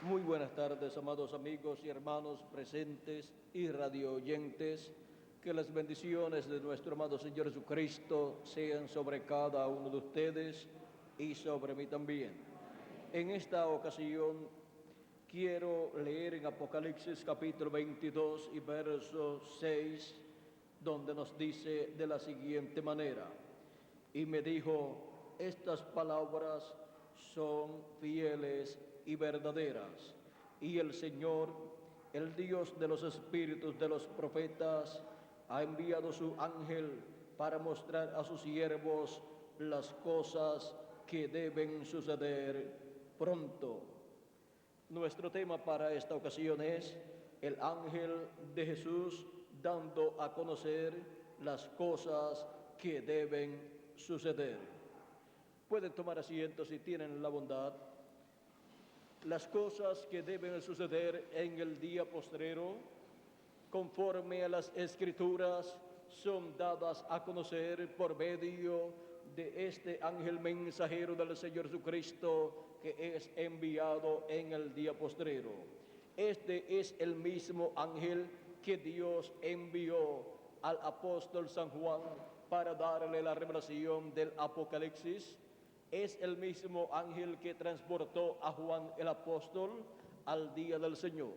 Muy buenas tardes, amados amigos y hermanos presentes y radio oyentes. Que las bendiciones de nuestro amado Señor Jesucristo sean sobre cada uno de ustedes y sobre mí también. En esta ocasión quiero leer en Apocalipsis capítulo 22 y verso 6, donde nos dice de la siguiente manera: y me dijo, estas palabras son fieles y verdaderas, y el Señor, el Dios de los espíritus de los profetas, ha enviado su ángel para mostrar a sus siervos las cosas que deben suceder pronto. Nuestro tema para esta ocasión es el ángel de Jesús dando a conocer las cosas que deben suceder. Pueden tomar asiento si tienen la bondad. Las cosas que deben suceder en el día postrero, conforme a las Escrituras, son dadas a conocer por medio de este ángel mensajero del Señor Jesucristo, que es enviado en el día postrero. Este es el mismo ángel que Dios envió al apóstol San Juan para darle la revelación del Apocalipsis. Es el mismo ángel que transportó a Juan el apóstol al día del Señor.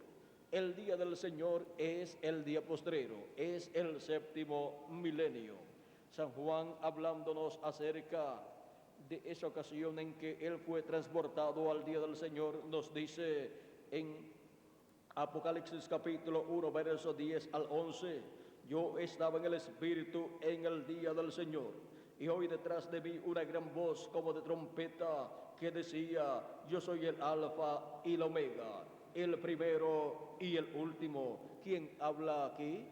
El día del Señor es el día postrero, es el séptimo milenio. San Juan, hablándonos acerca de esa ocasión en que él fue transportado al día del Señor, nos dice en Apocalipsis capítulo 1, verso 10 al 11, yo estaba en el Espíritu en el día del Señor, y oí detrás de mí una gran voz como de trompeta que decía, yo soy el Alfa y el Omega, el primero y el último. ¿Quién habla aquí?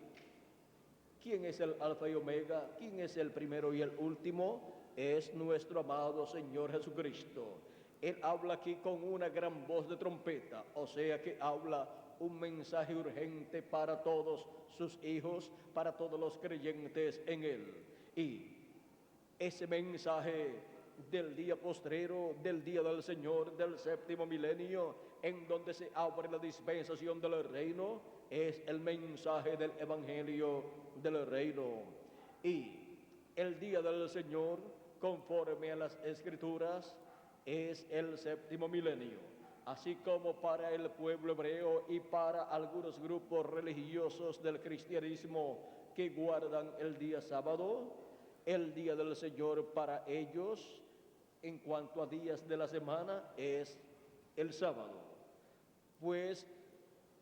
¿Quién es el Alfa y Omega? ¿Quién es el primero y el último? Es nuestro amado Señor Jesucristo. Él habla aquí con una gran voz de trompeta, o sea que habla un mensaje urgente para todos sus hijos, para todos los creyentes en Él. Y ese mensaje del día postrero, del día del Señor, del séptimo milenio, en donde se abre la dispensación del reino, es el mensaje del evangelio del reino. Y el día del Señor, conforme a las Escrituras, es el séptimo milenio. Así como para el pueblo hebreo y para algunos grupos religiosos del cristianismo que guardan el día sábado, el día del Señor para ellos, en cuanto a días de la semana, es el sábado. Pues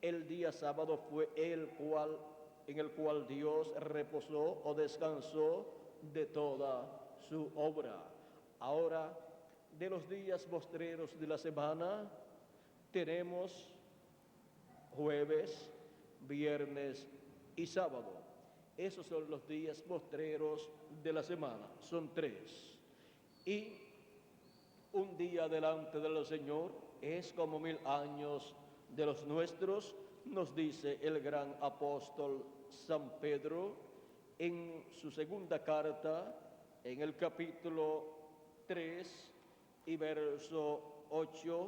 el día sábado fue en el cual Dios reposó o descansó de toda su obra. Ahora, de los días postreros de la semana, tenemos jueves, viernes y sábado. Esos son los días postreros de la semana, son 3. Y un día delante del Señor es como 1000 años de los nuestros, nos dice el gran apóstol San Pedro en su segunda carta, en el capítulo 3 y verso 8,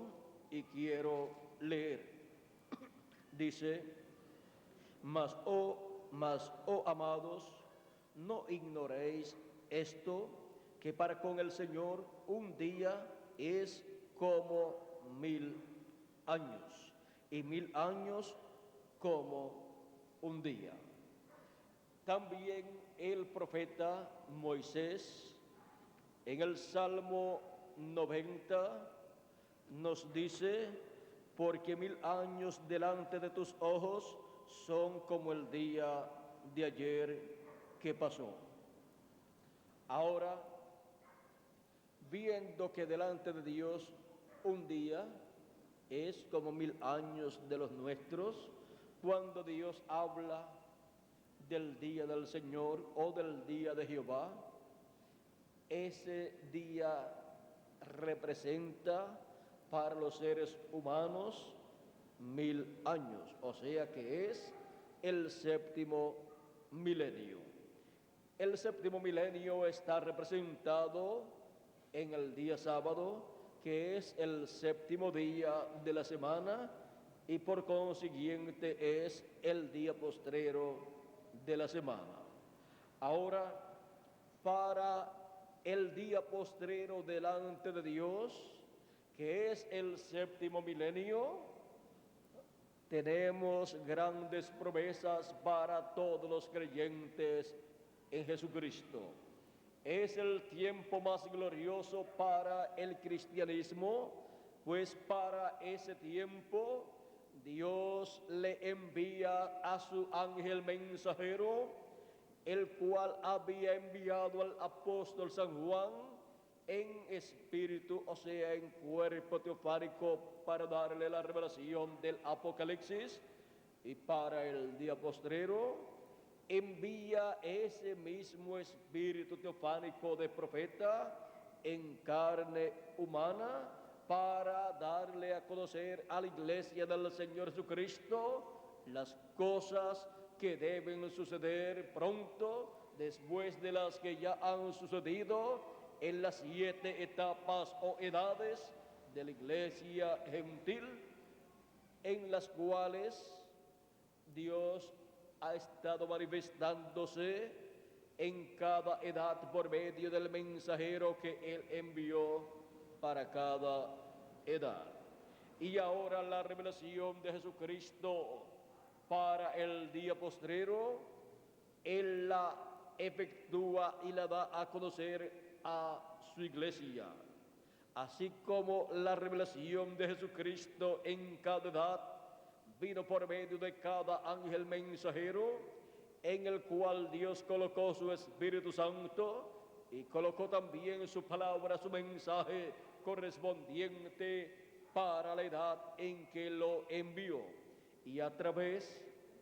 y quiero leer. Dice, mas, oh amados, no ignoréis esto, que para con el Señor un día es como 1000 años, y 1000 años como un día. También el profeta Moisés, en el Salmo 90, nos dice, porque 1000 años delante de tus ojos son como el día de ayer que pasó. Ahora, viendo que delante de Dios un día es como 1000 años de los nuestros, cuando Dios habla del día del Señor o del día de Jehová, ese día representa para los seres humanos 1000 años, o sea que es el séptimo milenio. El séptimo milenio está representado en el día sábado, que es el séptimo día de la semana y por consiguiente es el día postrero de la semana. Ahora, para el día postrero delante de Dios, que es el séptimo milenio, tenemos grandes promesas para todos los creyentes en Jesucristo. Es el tiempo más glorioso para el cristianismo, pues para ese tiempo Dios le envía a su ángel mensajero, el cual había enviado al apóstol San Juan en espíritu, o sea, en cuerpo teofánico, para darle la revelación del Apocalipsis, y para el día postrero envía ese mismo espíritu teofánico de profeta en carne humana para darle a conocer a la iglesia del Señor Jesucristo las cosas que deben suceder pronto, después de las que ya han sucedido en las 7 etapas o edades de la iglesia gentil, en las cuales Dios ha estado manifestándose en cada edad por medio del mensajero que Él envió para cada edad. Y ahora la revelación de Jesucristo para el día postrero, Él la efectúa y la da a conocer a su iglesia. Así como la revelación de Jesucristo en cada edad vino por medio de cada ángel mensajero, en el cual Dios colocó su Espíritu Santo y colocó también su palabra, su mensaje correspondiente para la edad en que lo envió. Y a través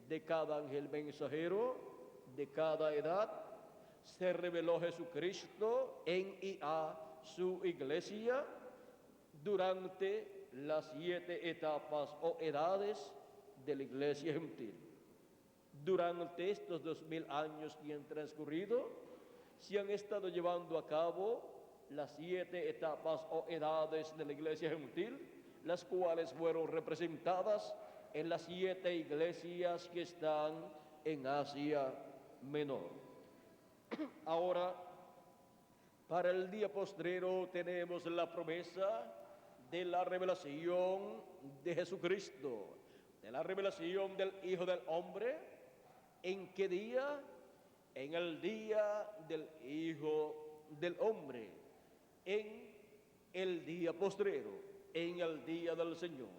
de cada ángel mensajero, de cada edad, se reveló Jesucristo en y a su iglesia durante las 7 etapas o edades de la iglesia gentil. Durante estos 2000 años que han transcurrido, se han estado llevando a cabo las 7 etapas o edades de la iglesia gentil, las cuales fueron representadas en las 7 iglesias que están en Asia Menor. Ahora, para el día postrero tenemos la promesa de la revelación de Jesucristo, de la revelación del Hijo del Hombre. ¿En qué día? En el día del Hijo del Hombre, en el día postrero, en el día del Señor,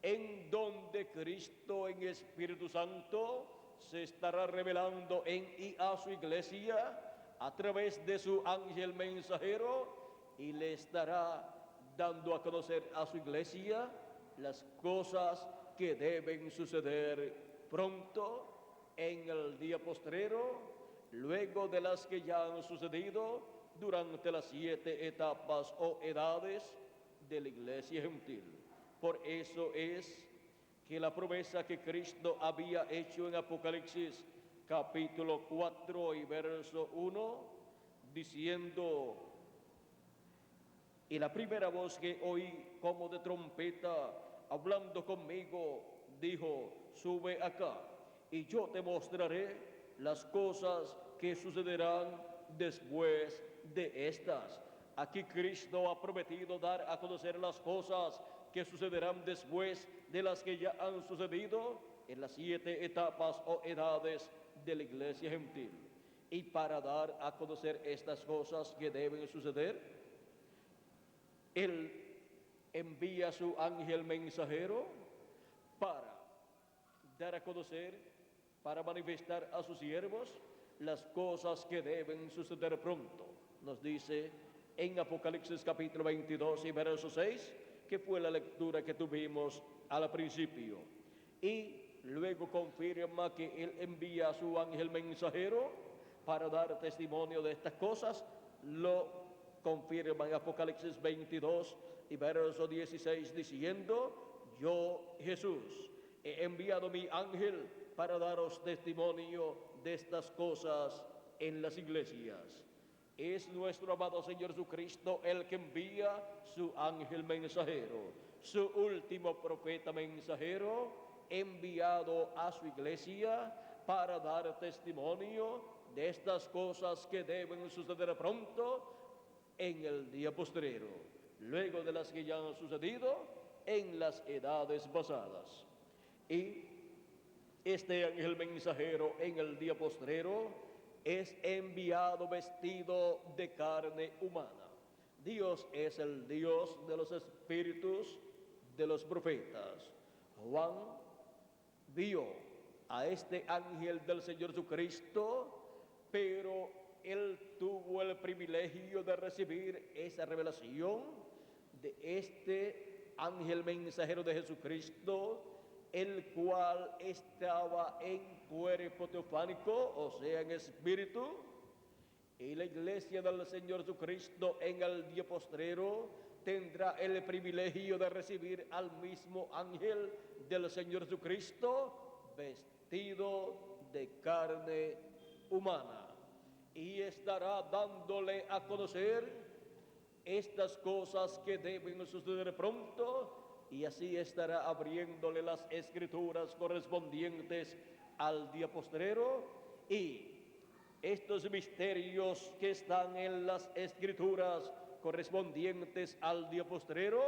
en donde Cristo en Espíritu Santo se estará revelando en y a su iglesia a través de su ángel mensajero, y le estará dando a conocer a su iglesia las cosas que deben suceder pronto en el día postrero, luego de las que ya han sucedido durante las 7 etapas o edades de la iglesia gentil. Por eso es que la promesa que Cristo había hecho en Apocalipsis capítulo 4 y verso 1, diciendo: y la primera voz que oí como de trompeta hablando conmigo dijo: sube acá, y yo te mostraré las cosas que sucederán después de estas. Aquí Cristo ha prometido dar a conocer las cosas que sucederán después de las que ya han sucedido en las 7 etapas o edades de la iglesia gentil. Y para dar a conocer estas cosas que deben suceder, Él envía a su ángel mensajero para dar a conocer, para manifestar a sus siervos las cosas que deben suceder pronto. Nos dice en Apocalipsis capítulo 22 y verso 6, que fue la lectura que tuvimos al principio. Y luego confirma que Él envía a su ángel mensajero para dar testimonio de estas cosas. Lo confirma en Apocalipsis 22 y verso 16 diciendo: yo, Jesús, he enviado mi ángel para daros testimonio de estas cosas en las iglesias. Es nuestro amado Señor Jesucristo el que envía su ángel mensajero, su último profeta mensajero, enviado a su iglesia para dar testimonio de estas cosas que deben suceder pronto en el día postrero, luego de las que ya han sucedido en las edades pasadas. Y este ángel mensajero en el día postrero es enviado vestido de carne humana. Dios es el Dios de los espíritus de los profetas. Juan vio a este ángel del Señor Jesucristo, pero él tuvo el privilegio de recibir esa revelación de este ángel mensajero de Jesucristo, el cual estaba en cuerpo teofánico, o sea, en espíritu. Y la iglesia del Señor Jesucristo en el día postrero tendrá el privilegio de recibir al mismo ángel del Señor Jesucristo vestido de carne humana, y estará dándole a conocer estas cosas que deben suceder pronto, y así estará abriéndole las escrituras correspondientes al día postrero, y estos misterios que están en las escrituras correspondientes al día postrero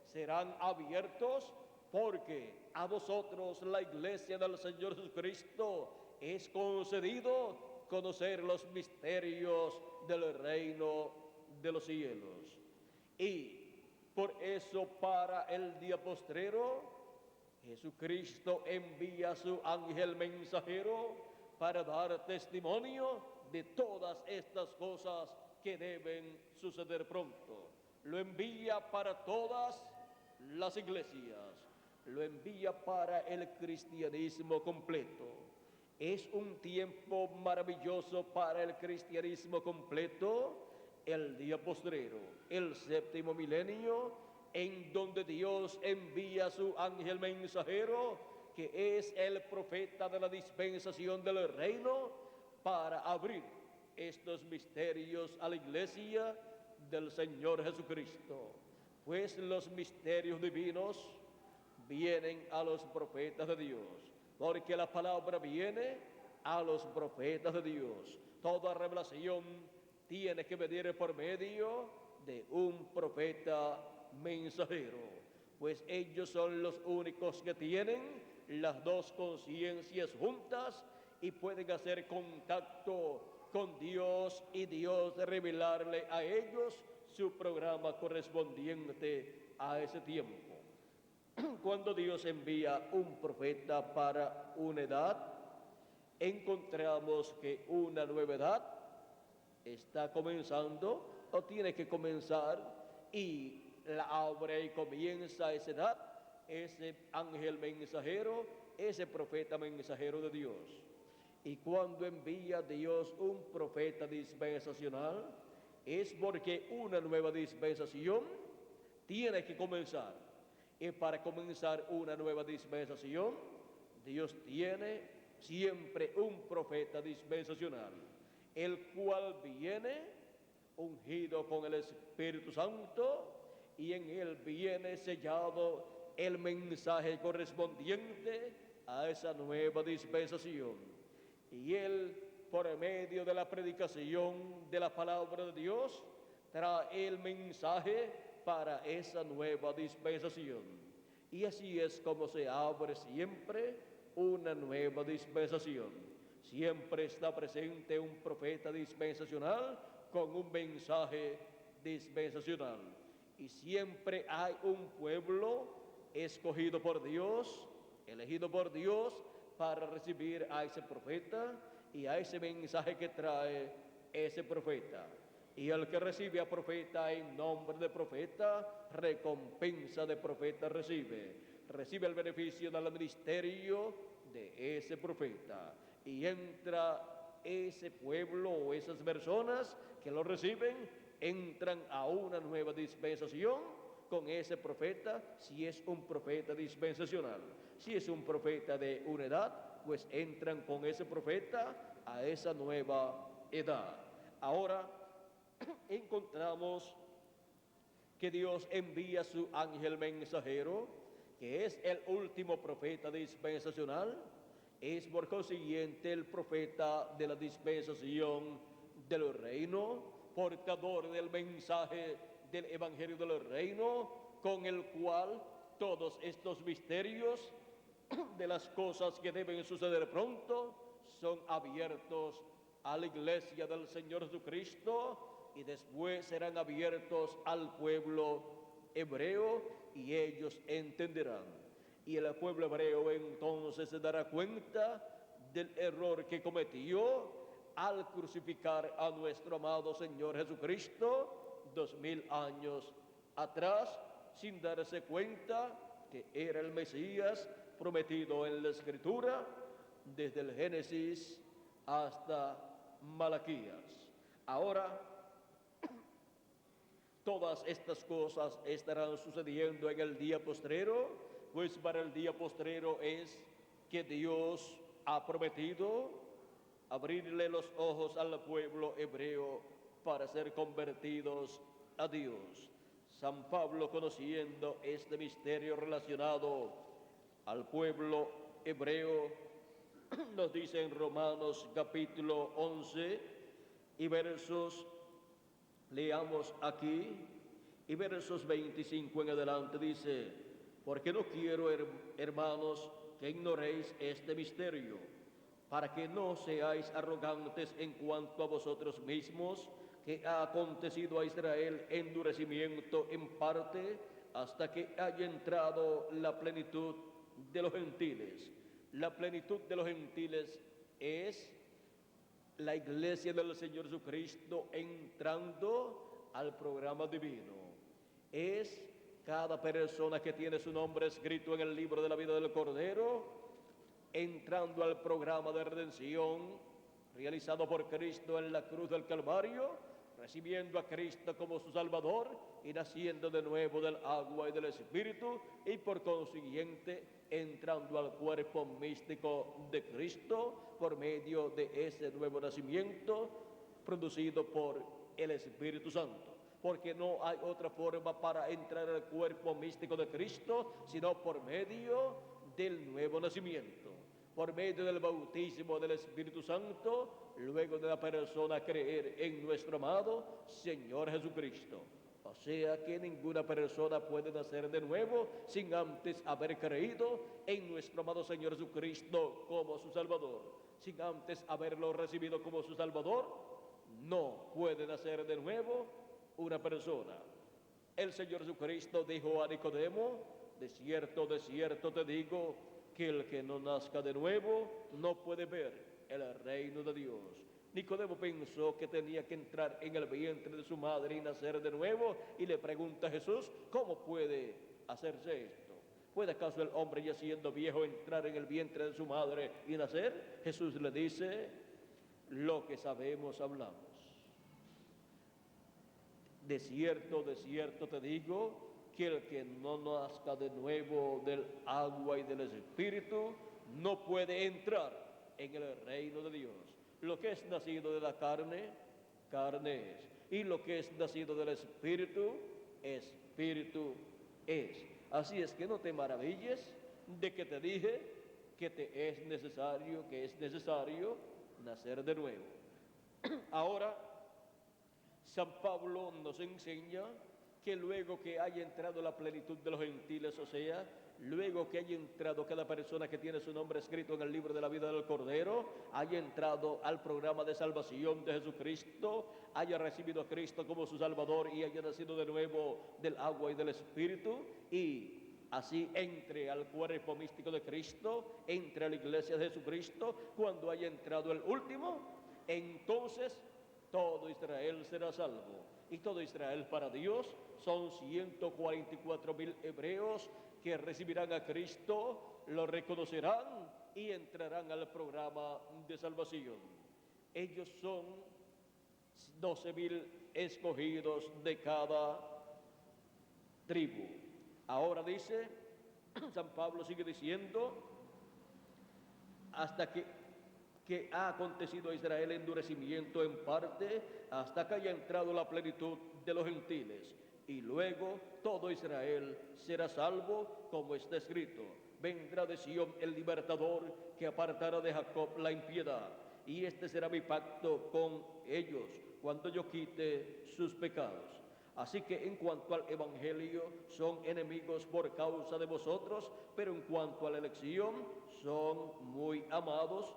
serán abiertos, porque a vosotros, la iglesia del Señor Jesucristo, es concedido conocer los misterios del reino de los cielos. Y por eso, para el día postrero, Jesucristo envía a su ángel mensajero para dar testimonio de todas estas cosas que deben suceder pronto. Lo envía para todas las iglesias, lo envía para el cristianismo completo. Es un tiempo maravilloso para el cristianismo completo, el día postrero, el séptimo milenio, en donde Dios envía a su ángel mensajero, que es el profeta de la dispensación del reino, para abrir estos misterios a la iglesia del Señor Jesucristo. Pues los misterios divinos vienen a los profetas de Dios, porque la palabra viene a los profetas de Dios. Toda revelación tiene que venir por medio de un profeta mensajero, pues ellos son los únicos que tienen las dos conciencias juntas y pueden hacer contacto con Dios, y Dios revelarle a ellos su programa correspondiente a ese tiempo. Cuando Dios envía un profeta para una edad, encontramos que una nueva edad está comenzando o tiene que comenzar, y la abre y comienza esa edad ese ángel mensajero, ese profeta mensajero de Dios. Y cuando envía Dios un profeta dispensacional, es porque una nueva dispensación tiene que comenzar. Y para comenzar una nueva dispensación, Dios tiene siempre un profeta dispensacional, el cual viene ungido con el Espíritu Santo, y en él viene sellado el mensaje correspondiente a esa nueva dispensación. Y él, por medio de la predicación de la palabra de Dios, trae el mensaje para esa nueva dispensación. Y así es como se abre siempre una nueva dispensación. Siempre está presente un profeta dispensacional con un mensaje dispensacional. Y siempre hay un pueblo escogido por Dios, elegido por Dios, para recibir a ese profeta y a ese mensaje que trae ese profeta. Y el que recibe a profeta en nombre de profeta, recompensa de profeta recibe. Recibe el beneficio del ministerio de ese profeta. Y entra ese pueblo o esas personas que lo reciben, entran a una nueva dispensación con ese profeta, si es un profeta dispensacional. Si es un profeta de una edad, pues entran con ese profeta a esa nueva edad. Ahora, encontramos que Dios envía a su ángel mensajero, que es el último profeta dispensacional, es por consiguiente el profeta de la dispensación del reino, portador del mensaje del evangelio del reino, con el cual todos estos misterios de las cosas que deben suceder pronto son abiertos a la iglesia del Señor Jesucristo y después serán abiertos al pueblo hebreo y ellos entenderán. Y el pueblo hebreo entonces se dará cuenta del error que cometió al crucificar a nuestro amado Señor Jesucristo 2000 años atrás, sin darse cuenta que era el Mesías prometido en la Escritura desde el Génesis hasta Malaquías. Ahora, todas estas cosas estarán sucediendo en el día postrero, pues para el día postrero es que Dios ha prometido abrirle los ojos al pueblo hebreo para ser convertidos a Dios. San Pablo, conociendo este misterio relacionado al pueblo hebreo, nos dice en Romanos capítulo 11 y versos, leamos aquí, y versos 25 en adelante dice: porque no quiero, hermanos, que ignoréis este misterio, para que no seáis arrogantes en cuanto a vosotros mismos, que ha acontecido a Israel endurecimiento en parte, hasta que haya entrado la plenitud de los gentiles. La plenitud de los gentiles es la iglesia del Señor Jesucristo entrando al programa divino. Es cada persona que tiene su nombre escrito en el libro de la vida del Cordero, entrando al programa de redención realizado por Cristo en la cruz del Calvario, recibiendo a Cristo como su Salvador y naciendo de nuevo del agua y del Espíritu, y por consiguiente entrando al cuerpo místico de Cristo por medio de ese nuevo nacimiento producido por el Espíritu Santo. Porque no hay otra forma para entrar al cuerpo místico de Cristo sino por medio del nuevo nacimiento, por medio del bautismo del Espíritu Santo, luego de la persona creer en nuestro amado Señor Jesucristo. O sea que ninguna persona puede nacer de nuevo sin antes haber creído en nuestro amado Señor Jesucristo como su Salvador. Sin antes haberlo recibido como su Salvador, no puede nacer de nuevo una persona. El Señor Jesucristo dijo a Nicodemo: de cierto te digo, que el que no nazca de nuevo no puede ver el reino de Dios. Nicodemo pensó que tenía que entrar en el vientre de su madre y nacer de nuevo, y le pregunta a Jesús: ¿cómo puede hacerse esto? ¿Puede acaso el hombre, ya siendo viejo, entrar en el vientre de su madre y nacer? Jesús le dice: lo que sabemos hablamos. De cierto te digo, que el que no nazca de nuevo del agua y del Espíritu no puede entrar en el reino de Dios. Lo que es nacido de la carne, carne es. Y lo que es nacido del Espíritu, Espíritu es. Así es que no te maravilles de que te dije que es necesario nacer de nuevo. Ahora, San Pablo nos enseña que luego que haya entrado la plenitud de los gentiles, o sea, luego que haya entrado cada persona que tiene su nombre escrito en el libro de la vida del Cordero, haya entrado al programa de salvación de Jesucristo, haya recibido a Cristo como su Salvador y haya nacido de nuevo del agua y del Espíritu, y así entre al cuerpo místico de Cristo, entre a la iglesia de Jesucristo. Cuando haya entrado el último, entonces todo Israel será salvo. Y todo Israel para Dios son 144,000 hebreos que recibirán a Cristo, lo reconocerán y entrarán al programa de salvación. Ellos son 12,000 escogidos de cada tribu. Ahora dice, San Pablo sigue diciendo, hasta que que ha acontecido a Israel endurecimiento en parte hasta que haya entrado la plenitud de los gentiles. Y luego todo Israel será salvo, como está escrito: vendrá de Sión el libertador, que apartará de Jacob la impiedad. Y este será mi pacto con ellos, cuando yo quite sus pecados. Así que en cuanto al Evangelio, son enemigos por causa de vosotros, pero en cuanto a la elección, son muy amados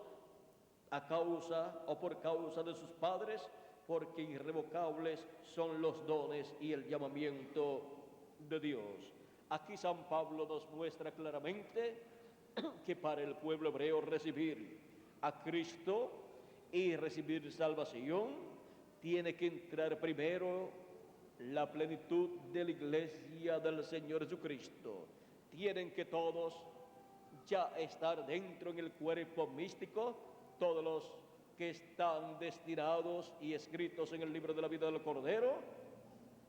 a causa o por causa de sus padres, porque irrevocables son los dones y el llamamiento de Dios. Aquí San Pablo nos muestra claramente que para el pueblo hebreo recibir a Cristo y recibir salvación, tiene que entrar primero la plenitud de la iglesia del Señor Jesucristo. Tienen que todos ya estar dentro en el cuerpo místico, todos los que están destinados y escritos en el libro de la vida del Cordero,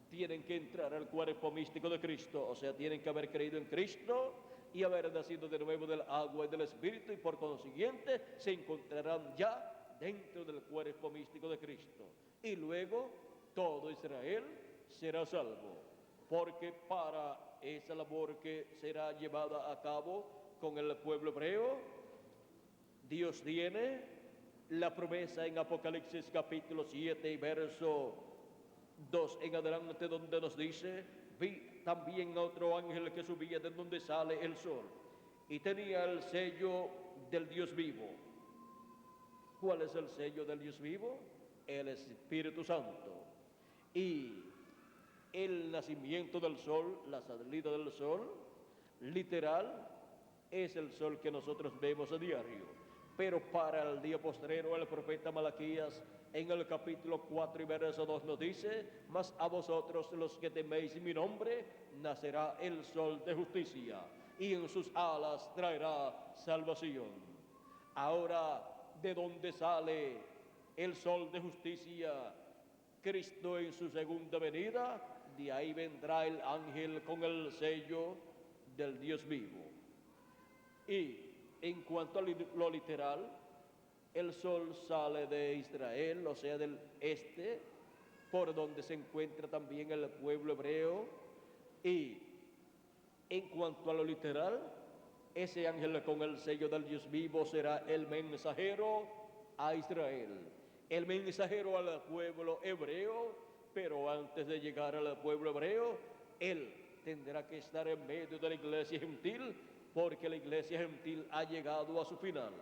tienen que entrar al cuerpo místico de Cristo, o sea, tienen que haber creído en Cristo y haber nacido de nuevo del agua y del Espíritu, y por consiguiente se encontrarán ya dentro del cuerpo místico de Cristo. Y luego todo Israel será salvo, porque para esa labor que será llevada a cabo con el pueblo hebreo, Dios tiene la promesa en Apocalipsis capítulo 7 y verso 2 en adelante, donde nos dice: vi también otro ángel que subía de donde sale el sol, y tenía el sello del Dios vivo. ¿Cuál es el sello del Dios vivo? El Espíritu Santo. Y el nacimiento del sol, la salida del sol, literal, es el sol que nosotros vemos a diario. Pero para el día postrero, el profeta Malaquías en el capítulo 4 y verso 2 nos dice: mas a vosotros los que teméis mi nombre, nacerá el sol de justicia, y en sus alas traerá salvación. Ahora, ¿de dónde sale el sol de justicia? Cristo en su segunda venida. De ahí vendrá el ángel con el sello del Dios vivo. Y en cuanto a lo literal, el sol sale de Israel, o sea, del este, por donde se encuentra también el pueblo hebreo. Y en cuanto a lo literal, ese ángel con el sello del Dios vivo será el mensajero a Israel, el mensajero al pueblo hebreo. Pero antes de llegar al pueblo hebreo, él tendrá que estar en medio de la iglesia gentil, porque la iglesia gentil ha llegado a su final.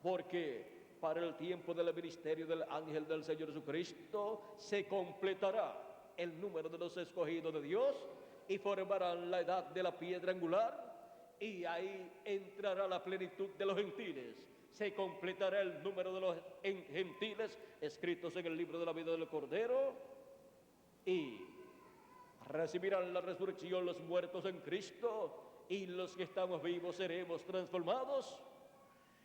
Porque para el tiempo del ministerio del ángel del Señor Jesucristo se completará el número de los escogidos de Dios, y formarán la edad de la piedra angular, y ahí entrará la plenitud de los gentiles. Se completará el número de los gentiles escritos en el libro de la vida del Cordero, y recibirán la resurrección los muertos en Cristo, y los que estamos vivos seremos transformados,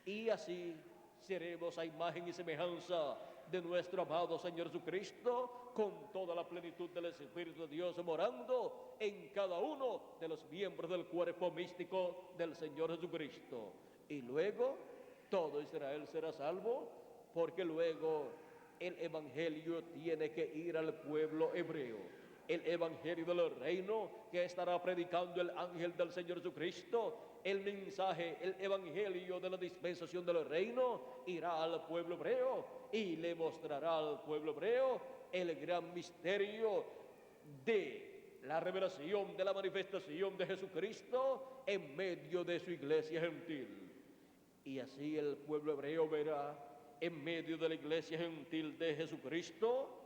y así seremos a imagen y semejanza de nuestro amado Señor Jesucristo, con toda la plenitud del Espíritu de Dios morando en cada uno de los miembros del cuerpo místico del Señor Jesucristo. Y luego todo Israel será salvo, porque luego el Evangelio tiene que ir al pueblo hebreo. El Evangelio del reino que estará predicando el ángel del Señor Jesucristo, el mensaje, el Evangelio de la dispensación del reino, irá al pueblo hebreo y le mostrará al pueblo hebreo el gran misterio de la revelación, de la manifestación de Jesucristo en medio de su iglesia gentil. Y así el pueblo hebreo verá en medio de la iglesia gentil de Jesucristo,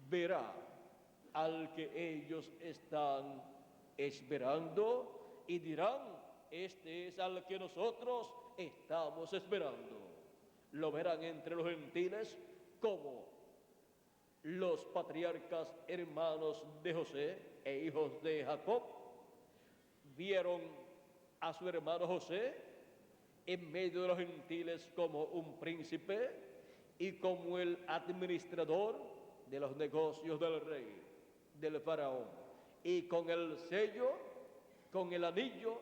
verá al que ellos están esperando y dirán: este es al que nosotros estamos esperando. Lo verán entre los gentiles como los patriarcas hermanos de José e hijos de Jacob vieron a su hermano José en medio de los gentiles como un príncipe y como el administrador de los negocios del rey, del faraón, y con el sello, con el anillo,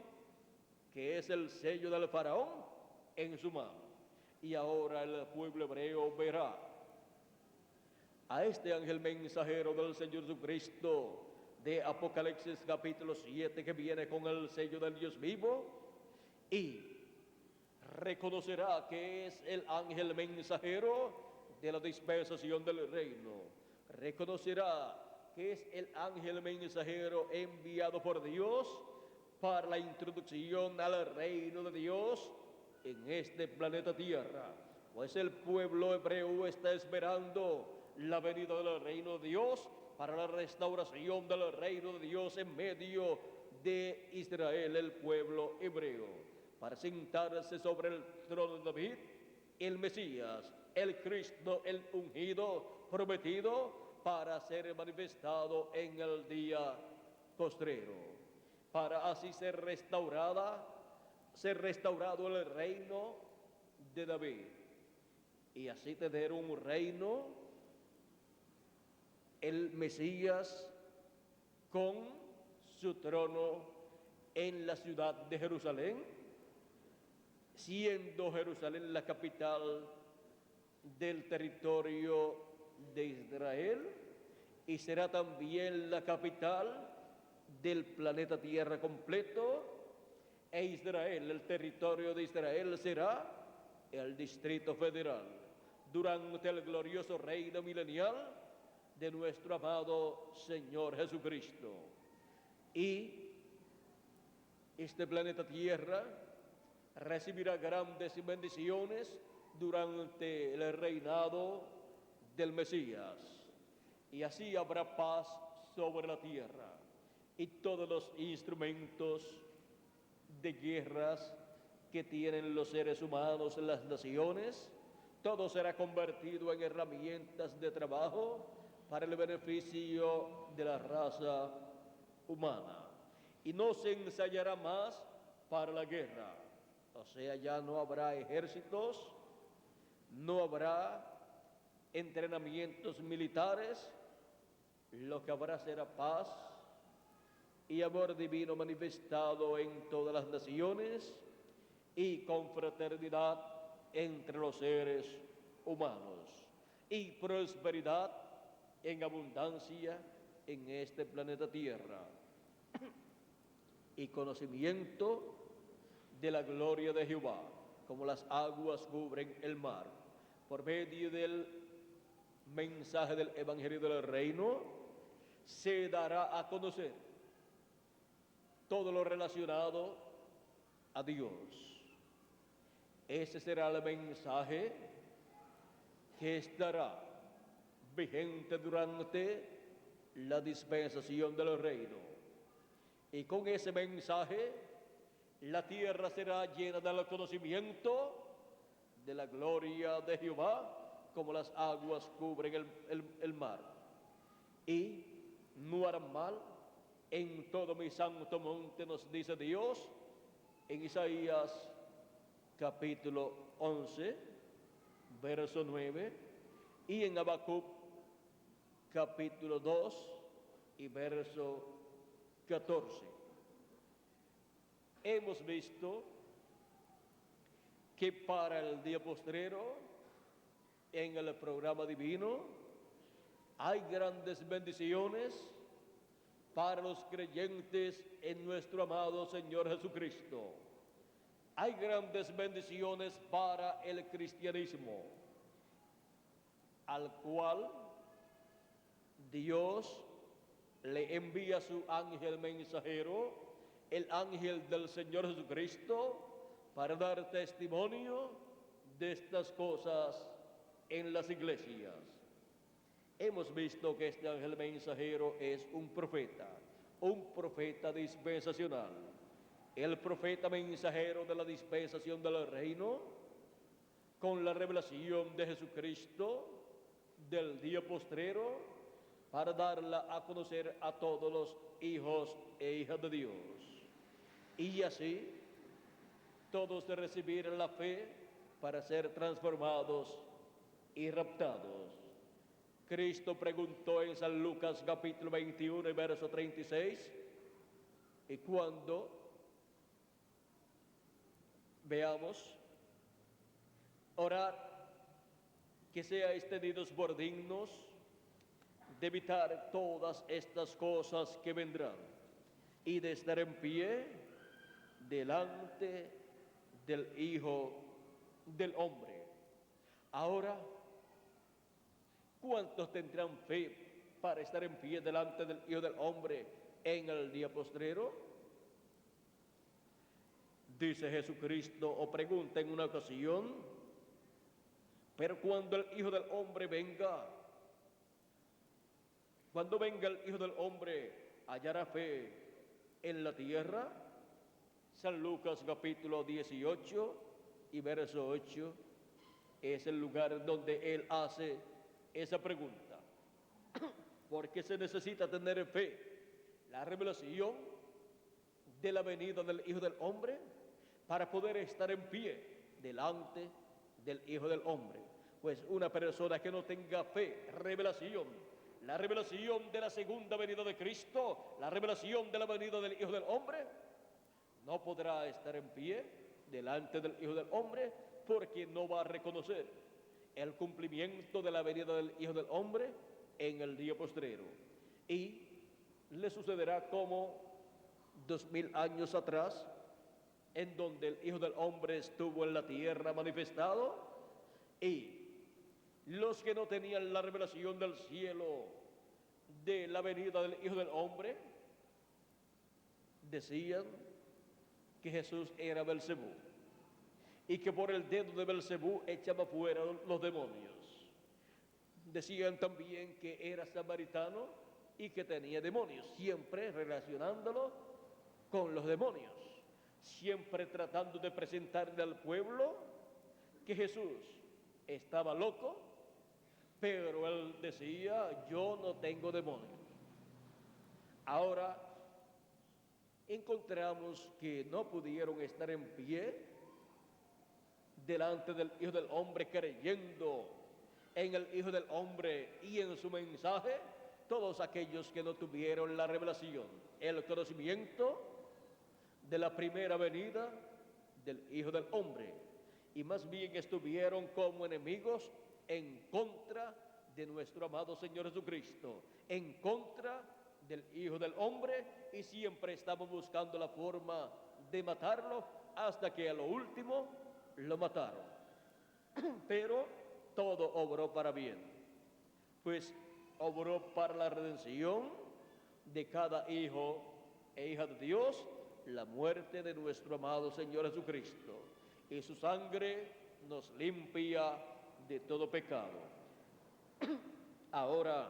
que es el sello del faraón, en su mano. Y ahora el pueblo hebreo verá a este ángel mensajero del Señor Jesucristo de Apocalipsis capítulo 7, que viene con el sello del Dios vivo, y reconocerá que es el ángel mensajero de la dispensación del reino. Reconocerá que es el ángel mensajero enviado por Dios para la introducción al reino de Dios en este planeta Tierra. Pues el pueblo hebreo está esperando la venida del reino de Dios para la restauración del reino de Dios en medio de Israel, el pueblo hebreo, para sentarse sobre el trono de David, el Mesías, el Cristo, el ungido, prometido, para ser manifestado en el día postrero, para así ser restaurado el reino de David, y así tener un reino, el Mesías, con su trono en la ciudad de Jerusalén, siendo Jerusalén la capital del territorio de Israel, y será también la capital del planeta Tierra completo, e Israel, el territorio de Israel, será el Distrito Federal durante el glorioso reino milenial de nuestro amado Señor Jesucristo. Y este planeta Tierra recibirá grandes bendiciones durante el reinado del Mesías, y así habrá paz sobre la tierra, y todos los instrumentos de guerras que tienen los seres humanos en las naciones, todo será convertido en herramientas de trabajo para el beneficio de la raza humana, y no se ensayará más para la guerra. O sea, ya no habrá ejércitos, no habrá entrenamientos militares, lo que habrá será paz y amor divino manifestado en todas las naciones, y confraternidad entre los seres humanos, y prosperidad en abundancia en este planeta Tierra, y conocimiento de la gloria de Jehová, como las aguas cubren el mar, por medio del mensaje del Evangelio del Reino, se dará a conocer todo lo relacionado a Dios. Ese será el mensaje que estará vigente durante la dispensación del reino. Y con ese mensaje, la tierra será llena del conocimiento de la gloria de Jehová, como las aguas cubren el mar. Y no harán mal en todo mi santo monte, nos dice Dios en Isaías capítulo 11, verso 9, y en Habacuc capítulo 2 y verso 14. Hemos visto que para el día postrero, en el programa divino, hay grandes bendiciones para los creyentes en nuestro amado Señor Jesucristo. Hay grandes bendiciones para el cristianismo, al cual Dios le envía su ángel mensajero, el ángel del Señor Jesucristo, para dar testimonio de estas cosas en las iglesias. Hemos visto que este ángel mensajero es un profeta dispensacional, el profeta mensajero de la dispensación del reino, con la revelación de Jesucristo del día postrero, para darla a conocer a todos los hijos e hijas de Dios, y así todos recibir la fe para ser transformados y raptados. Cristo preguntó en San Lucas capítulo 21 y verso 36, y cuando veamos Orar que seáis tenidos por dignos de evitar todas estas cosas que vendrán y de estar en pie delante del Hijo del Hombre. Ahora, ¿cuántos tendrán fe para estar en pie delante del Hijo del Hombre en el día postrero? Dice Jesucristo, o pregunta en una ocasión: pero cuando el Hijo del Hombre venga, cuando venga el Hijo del Hombre, ¿hallará fe en la tierra? San Lucas capítulo 18 y verso 8 es el lugar donde él hace esa pregunta. Porque se necesita tener fe, la revelación de la venida del Hijo del Hombre, para poder estar en pie delante del Hijo del Hombre. Pues una persona que no tenga fe, revelación, la revelación de la segunda venida de Cristo, la revelación de la venida del Hijo del Hombre, no podrá estar en pie delante del Hijo del Hombre, porque no va a reconocer el cumplimiento de la venida del Hijo del Hombre en el día postrero. Y le sucederá como 2000 años atrás, en donde el Hijo del Hombre estuvo en la tierra manifestado, y los que no tenían la revelación del cielo de la venida del Hijo del Hombre decían que Jesús era Belcebú y que por el dedo de Belcebú echaba fuera los demonios. Decían también que era samaritano y que tenía demonios, siempre relacionándolo con los demonios, siempre tratando de presentarle al pueblo que Jesús estaba loco, pero él decía: yo no tengo demonios. Ahora encontramos que no pudieron estar en pie delante del Hijo del Hombre, creyendo en el Hijo del Hombre y en su mensaje, todos aquellos que no tuvieron la revelación, el conocimiento de la primera venida del Hijo del Hombre, y más bien estuvieron como enemigos en contra de nuestro amado Señor Jesucristo, en contra del Hijo del Hombre, y siempre estaban buscando la forma de matarlo, hasta que a lo último lo mataron. Pero todo obró para bien, pues obró para la redención de cada hijo e hija de Dios, la muerte de nuestro amado Señor Jesucristo, y su sangre nos limpia de todo pecado. Ahora,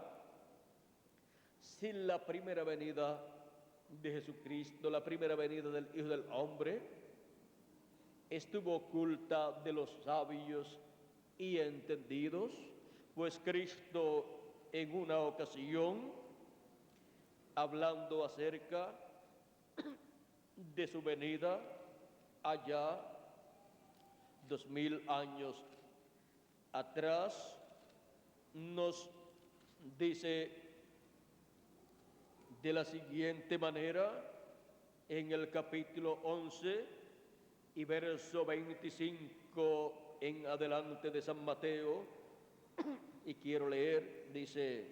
si la primera venida de Jesucristo, la primera venida del Hijo del Hombre, estuvo oculta de los sabios y entendidos, pues Cristo en una ocasión, hablando acerca de su venida allá 2000 años atrás, nos dice de la siguiente manera en el capítulo 11 y verso 25 en adelante de San Mateo, y quiero leer, dice: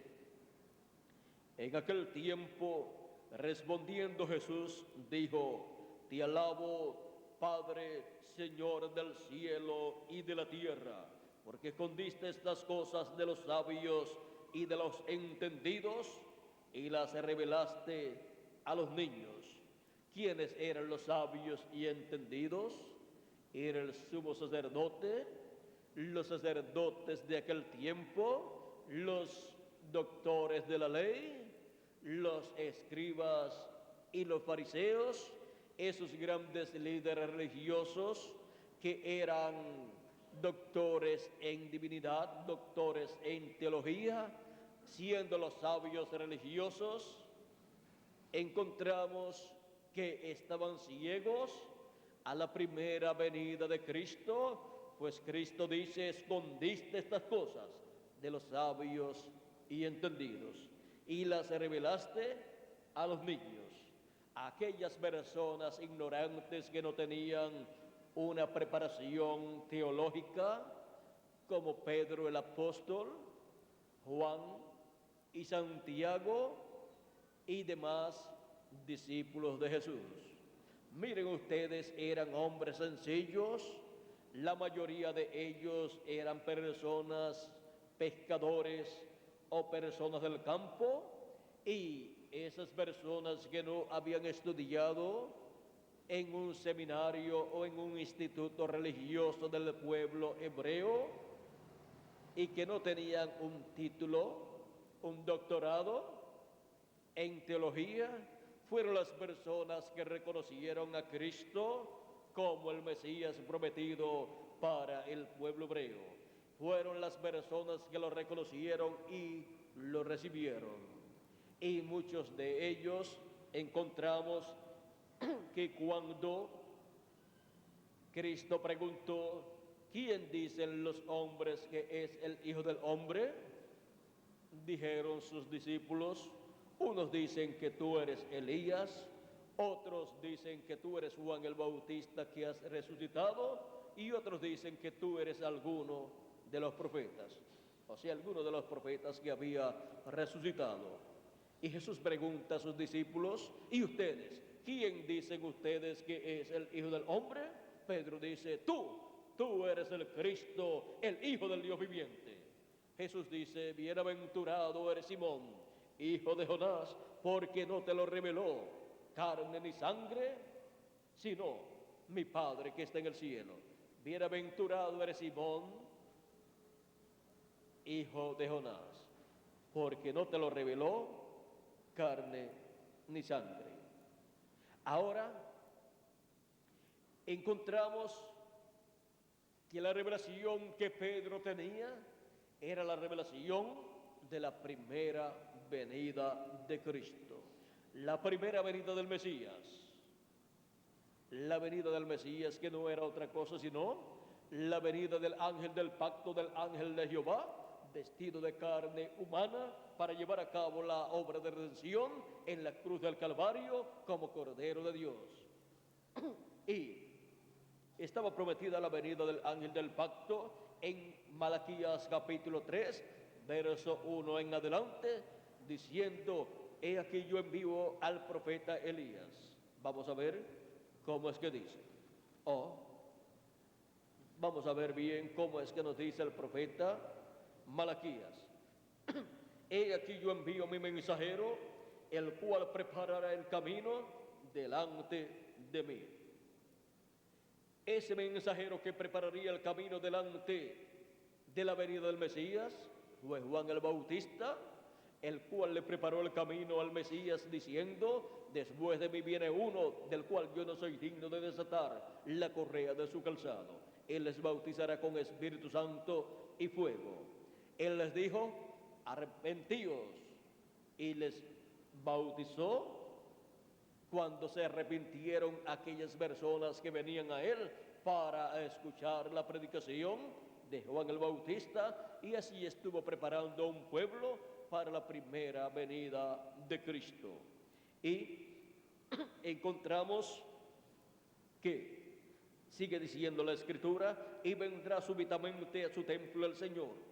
en aquel tiempo, respondiendo Jesús, dijo: te alabo, Padre, Señor del cielo y de la tierra, porque escondiste estas cosas de los sabios y de los entendidos y las revelaste a los niños. ¿Quiénes eran los sabios y entendidos? Era el sumo sacerdote, los sacerdotes de aquel tiempo, los doctores de la ley, los escribas y los fariseos, esos grandes líderes religiosos que eran doctores en divinidad, doctores en teología, siendo los sabios religiosos. Encontramos que estaban ciegos a la primera venida de Cristo, pues Cristo dice: escondiste estas cosas de los sabios y entendidos y las revelaste a los niños. A aquellas personas ignorantes que no tenían una preparación teológica, como Pedro el apóstol, Juan y Santiago y demás discípulos de Jesús. Miren ustedes, eran hombres sencillos, la mayoría de ellos eran personas pescadores o personas del campo, y esas personas que no habían estudiado en un seminario o en un instituto religioso del pueblo hebreo y que no tenían un título, un doctorado en teología, fueron las personas que reconocieron a Cristo como el Mesías prometido para el pueblo hebreo. Fueron las personas que lo reconocieron y lo recibieron. Y muchos de ellos encontramos que cuando Cristo preguntó, ¿quién dicen los hombres que es el Hijo del Hombre? Dijeron sus discípulos, unos dicen que tú eres Elías, otros dicen que tú eres Juan el Bautista que has resucitado, y otros dicen que tú eres alguno de los profetas, o sea, alguno de los profetas que había resucitado. Y Jesús pregunta a sus discípulos, ¿y ustedes? ¿Quién dicen ustedes que es el Hijo del Hombre? Pedro dice, tú eres el Cristo, el Hijo del Dios viviente. Jesús dice, bienaventurado eres Simón, hijo de Jonás, porque no te lo reveló carne ni sangre, sino mi Padre que está en el cielo. Bienaventurado eres Simón, hijo de Jonás, porque no te lo reveló carne ni sangre. Ahora encontramos que la revelación que Pedro tenía era la revelación de la primera venida de Cristo, la primera venida del Mesías, la venida del Mesías que no era otra cosa sino la venida del ángel del pacto, del ángel de Jehová, vestido de carne humana para llevar a cabo la obra de redención en la cruz del Calvario como Cordero de Dios. Y estaba prometida la venida del ángel del pacto en Malaquías capítulo 3, verso 1 en adelante, diciendo, he aquí yo envío al profeta Elías. Vamos a ver cómo es que dice. Vamos a ver bien cómo es que nos dice el profeta Malaquías. He aquí yo envío mi mensajero, el cual preparará el camino delante de mí. Ese mensajero que prepararía el camino delante de la venida del Mesías fue Juan el Bautista, el cual le preparó el camino al Mesías diciendo, después de mí viene uno del cual yo no soy digno de desatar la correa de su calzado. Él les bautizará con Espíritu Santo y fuego. Él les dijo, arrepentíos, y les bautizó cuando se arrepintieron aquellas personas que venían a él para escuchar la predicación de Juan el Bautista, y así estuvo preparando un pueblo para la primera venida de Cristo. Y encontramos que sigue diciendo la Escritura, y vendrá súbitamente a su templo el Señor.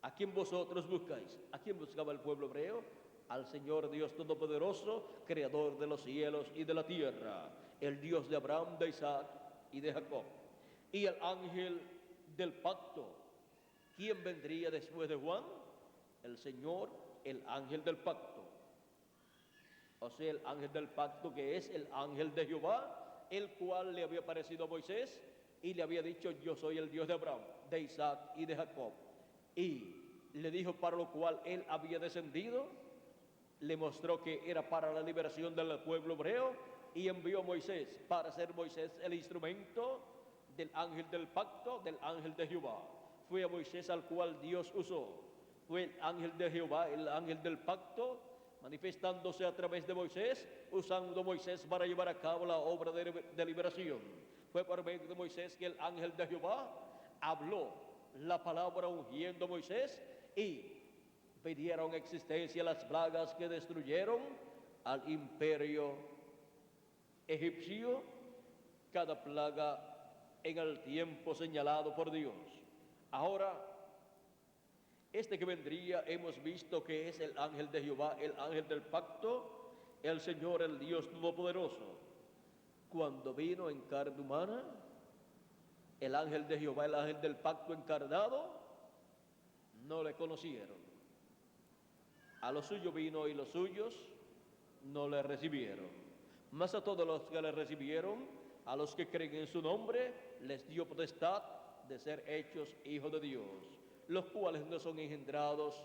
¿A quién vosotros buscáis? ¿A quién buscaba el pueblo hebreo? Al Señor Dios Todopoderoso, Creador de los cielos y de la tierra, el Dios de Abraham, de Isaac y de Jacob. Y el ángel del pacto, ¿quién vendría después de Juan? El Señor, el ángel del pacto. O sea, el ángel del pacto, que es el ángel de Jehová, el cual le había aparecido a Moisés y le había dicho, yo soy el Dios de Abraham, de Isaac y de Jacob. Y le dijo para lo cual él había descendido, le mostró que era para la liberación del pueblo hebreo, y envió a Moisés para ser Moisés el instrumento del ángel del pacto, del ángel de Jehová. Fue a Moisés al cual Dios usó. Fue el ángel de Jehová, el ángel del pacto, manifestándose a través de Moisés, usando Moisés para llevar a cabo la obra de liberación. Fue por medio de Moisés que el ángel de Jehová habló la palabra ungiendo a Moisés, y vinieron a existencia las plagas que destruyeron al imperio egipcio, cada plaga en el tiempo señalado por Dios. Ahora Este que vendría hemos visto que es el ángel de Jehová, el ángel del pacto, el Señor, el Dios Todopoderoso. Cuando vino en carne humana, el ángel de Jehová, el ángel del pacto encarnado, no le conocieron. A los suyos vino y los suyos no le recibieron. Mas a todos los que le recibieron, a los que creen en su nombre, les dio potestad de ser hechos hijos de Dios, los cuales no son engendrados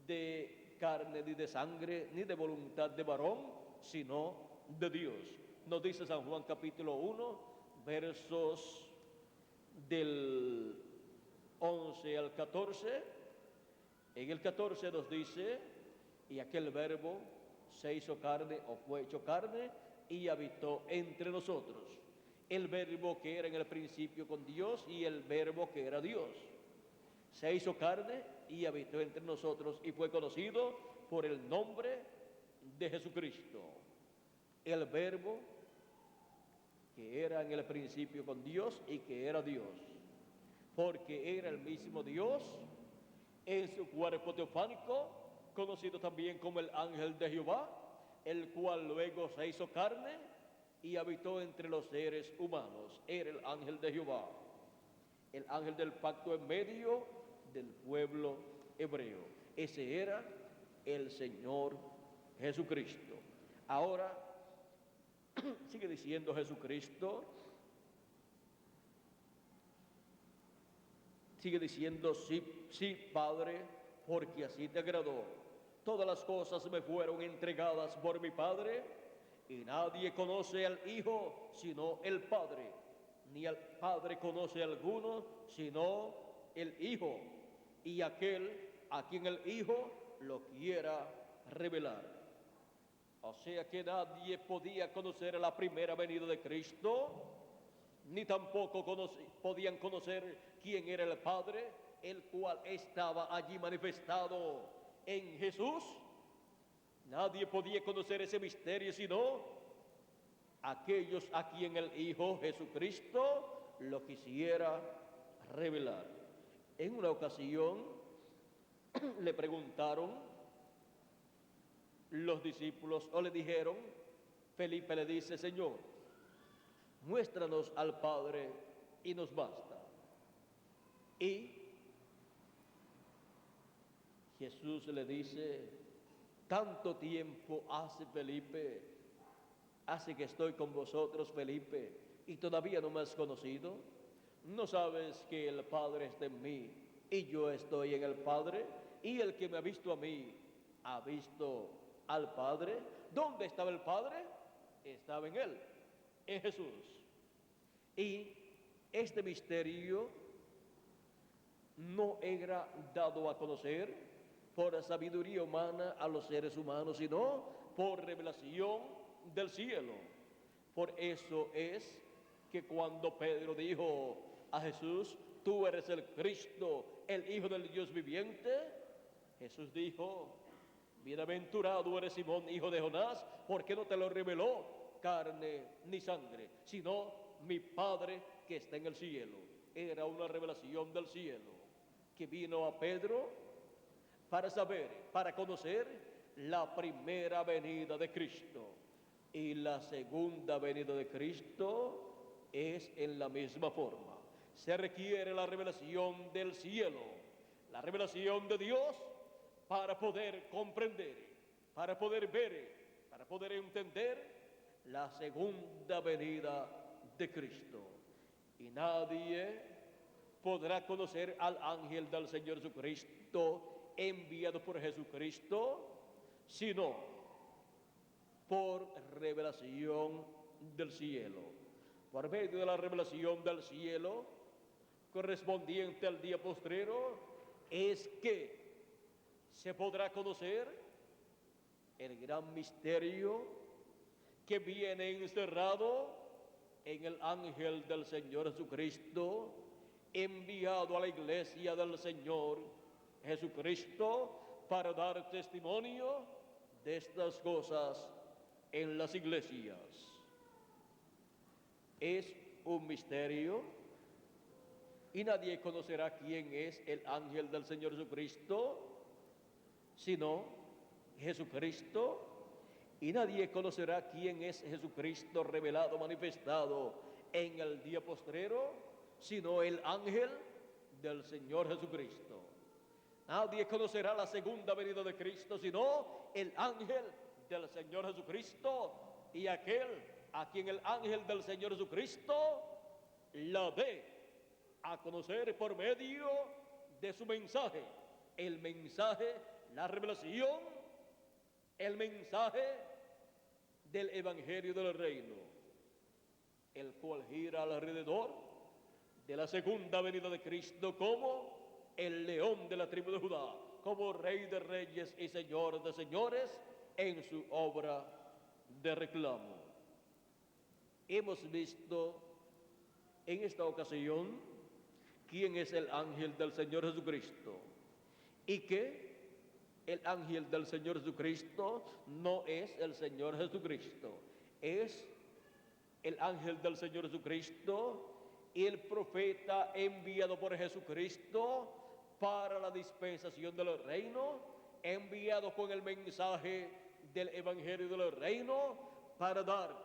de carne ni de sangre, ni de voluntad de varón, sino de Dios. Nos dice San Juan capítulo 1, versos del 11 al 14. En el 14 nos dice: y aquel verbo se hizo carne o fue hecho carne y habitó entre nosotros. El verbo que era en el principio con Dios y el verbo que era Dios. Se hizo carne y habitó entre nosotros y fue conocido por el nombre de Jesucristo. El verbo que era en el principio con Dios y que era Dios. Porque era el mismo Dios en su cuerpo teofánico, conocido también como el ángel de Jehová, el cual luego se hizo carne y habitó entre los seres humanos. Era el ángel de Jehová, el ángel del pacto en medio del pueblo hebreo. Ese era el Señor Jesucristo. Ahora sigue diciendo Jesucristo, sigue diciendo: sí, Padre, porque así te agradó. Todas las cosas me fueron entregadas por mi Padre, y nadie conoce al Hijo sino el Padre, ni al Padre conoce alguno sino el Hijo, y aquel a quien el Hijo lo quiera revelar. O sea que nadie podía conocer la primera venida de Cristo, ni tampoco podían conocer quién era el Padre, el cual estaba allí manifestado en Jesús. Nadie podía conocer ese misterio sino aquellos a quien el Hijo Jesucristo lo quisiera revelar. En una ocasión le preguntaron los discípulos, o le dijeron, Felipe le dice: Señor, muéstranos al Padre y nos basta. Y Jesús le dice: tanto tiempo hace, Felipe, hace que estoy con vosotros, Felipe, y todavía no me has conocido. ¿No sabes que el Padre está en mí y yo estoy en el Padre? Y el que me ha visto a mí ha visto al Padre. ¿Dónde estaba el Padre? Estaba en él, en Jesús. Y este misterio no era dado a conocer por la sabiduría humana a los seres humanos, sino por revelación del cielo. Por eso es que cuando Pedro dijo a Jesús: tú eres el Cristo, el Hijo del Dios viviente, Jesús dijo: bienaventurado eres Simón, hijo de Jonás, porque no te lo reveló carne ni sangre, sino mi Padre que está en el cielo. Era una revelación del cielo que vino a Pedro para saber, para conocer la primera venida de Cristo. Y la segunda venida de Cristo es en la misma forma. Se requiere la revelación del cielo, la revelación de Dios, para poder comprender, para poder ver, para poder entender la segunda venida de Cristo. Y nadie podrá conocer al ángel del Señor Jesucristo, enviado por Jesucristo, sino por revelación del cielo. Por medio de la revelación del cielo, correspondiente al día postrero, es que se podrá conocer el gran misterio que viene encerrado en el ángel del Señor Jesucristo, enviado a la iglesia del Señor Jesucristo para dar testimonio de estas cosas en las iglesias. Es un misterio y nadie conocerá quién es el ángel del Señor Jesucristo, sino Jesucristo. Y nadie conocerá quién es Jesucristo revelado, manifestado en el día postrero, sino el ángel del Señor Jesucristo. Nadie conocerá la segunda venida de Cristo, sino el ángel del Señor Jesucristo, y aquel a quien el ángel del Señor Jesucristo la dé a conocer por medio de su mensaje. El mensaje, la revelación, el mensaje del Evangelio del Reino, el cual gira alrededor de la segunda venida de Cristo como el león de la tribu de Judá, como Rey de reyes y Señor de señores en su obra de reclamo. Hemos visto en esta ocasión quién es el ángel del Señor Jesucristo y que el ángel del Señor Jesucristo no es el Señor Jesucristo, es el ángel del Señor Jesucristo y el profeta enviado por Jesucristo para la dispensación del reino, enviado con el mensaje del Evangelio del reino para dar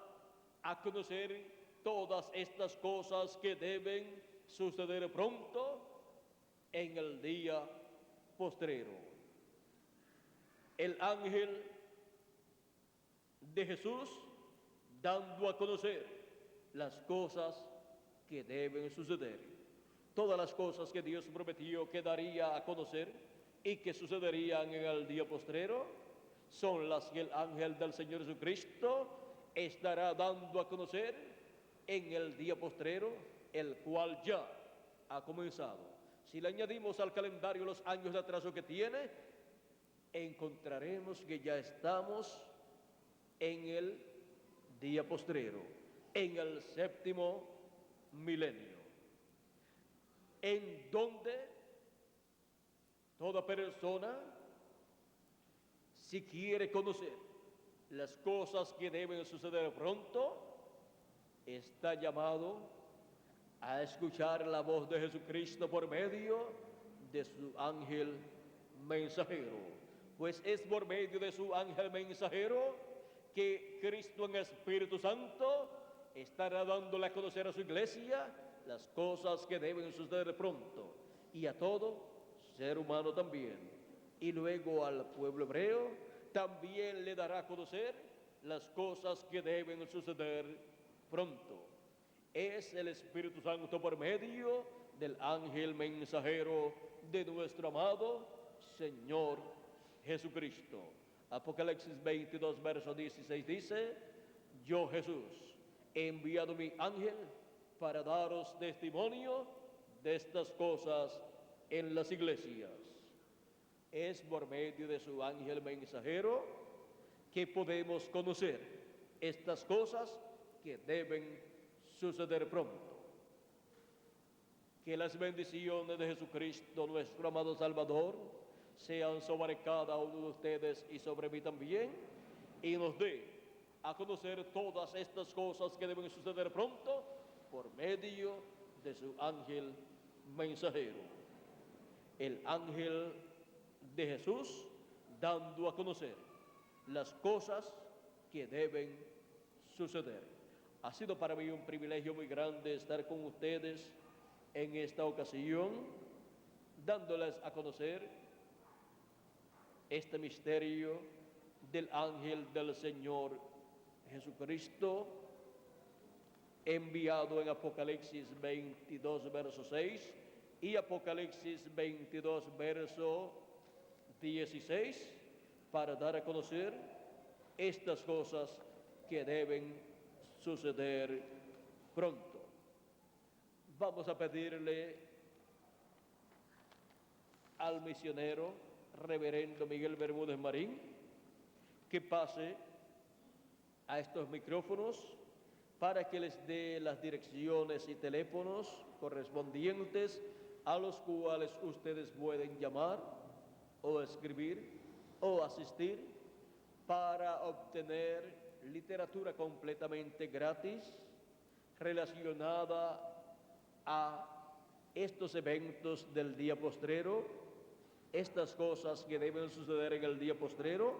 a conocer todas estas cosas que deben suceder pronto en el día postrero. El ángel de Jesús dando a conocer las cosas que deben suceder. Todas las cosas que Dios prometió que daría a conocer y que sucederían en el día postrero son las que el ángel del Señor Jesucristo estará dando a conocer en el día postrero, el cual ya ha comenzado. Si le añadimos al calendario los años de atraso que tiene, encontraremos que ya estamos en el día postrero, en el séptimo milenio, en donde toda persona, si quiere conocer las cosas que deben suceder pronto, está llamado a escuchar la voz de Jesucristo por medio de su ángel mensajero. Pues es por medio de su ángel mensajero que Cristo en Espíritu Santo estará dándole a conocer a su iglesia las cosas que deben suceder pronto, y a todo ser humano también. Y luego al pueblo hebreo también le dará a conocer las cosas que deben suceder pronto. Es el Espíritu Santo por medio del ángel mensajero de nuestro amado Señor Jesucristo. Apocalipsis 22, verso 16 dice: yo, Jesús, he enviado mi ángel para daros testimonio de estas cosas en las iglesias. Es por medio de su ángel mensajero que podemos conocer estas cosas que deben suceder pronto. Que las bendiciones de Jesucristo, nuestro amado Salvador, sean sobre cada uno de ustedes y sobre mí también, y nos dé a conocer todas estas cosas que deben suceder pronto por medio de su ángel mensajero. El ángel de Jesús dando a conocer las cosas que deben suceder. Ha sido para mí un privilegio muy grande estar con ustedes en esta ocasión, dándoles a conocer este misterio del ángel del Señor Jesucristo, enviado en Apocalipsis 22, verso 6 y Apocalipsis 22, verso 16, para dar a conocer estas cosas que deben suceder pronto. Vamos a pedirle al misionero reverendo Miguel Bermúdez Marín que pase a estos micrófonos para que les dé las direcciones y teléfonos correspondientes a los cuales ustedes pueden llamar o escribir o asistir para obtener literatura completamente gratis relacionada a estos eventos del día postrero, estas cosas que deben suceder en el día postrero,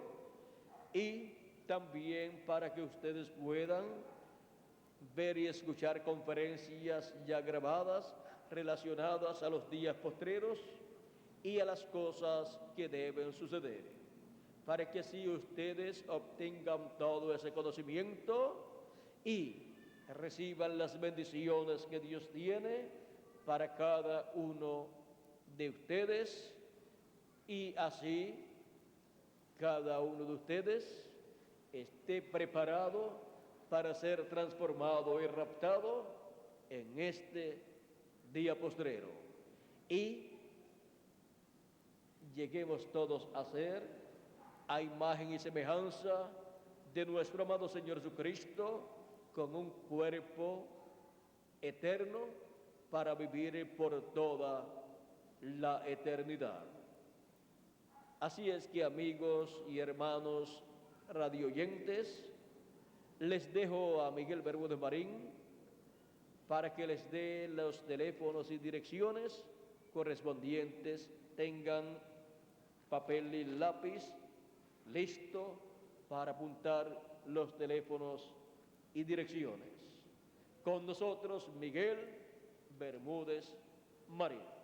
y también para que ustedes puedan ver y escuchar conferencias ya grabadas relacionadas a los días postreros y a las cosas que deben suceder, para que así ustedes obtengan todo ese conocimiento y reciban las bendiciones que Dios tiene para cada uno de ustedes, y así cada uno de ustedes esté preparado para ser transformado y raptado en este día postrero. Y lleguemos todos a ser a imagen y semejanza de nuestro amado Señor Jesucristo, con un cuerpo eterno para vivir por toda la eternidad. Así es que, amigos y hermanos radioyentes, les dejo a Miguel Bermúdez Marín para que les dé los teléfonos y direcciones correspondientes. Tengan papel y lápiz listo para apuntar los teléfonos y direcciones. Con nosotros, Miguel Bermúdez Marín.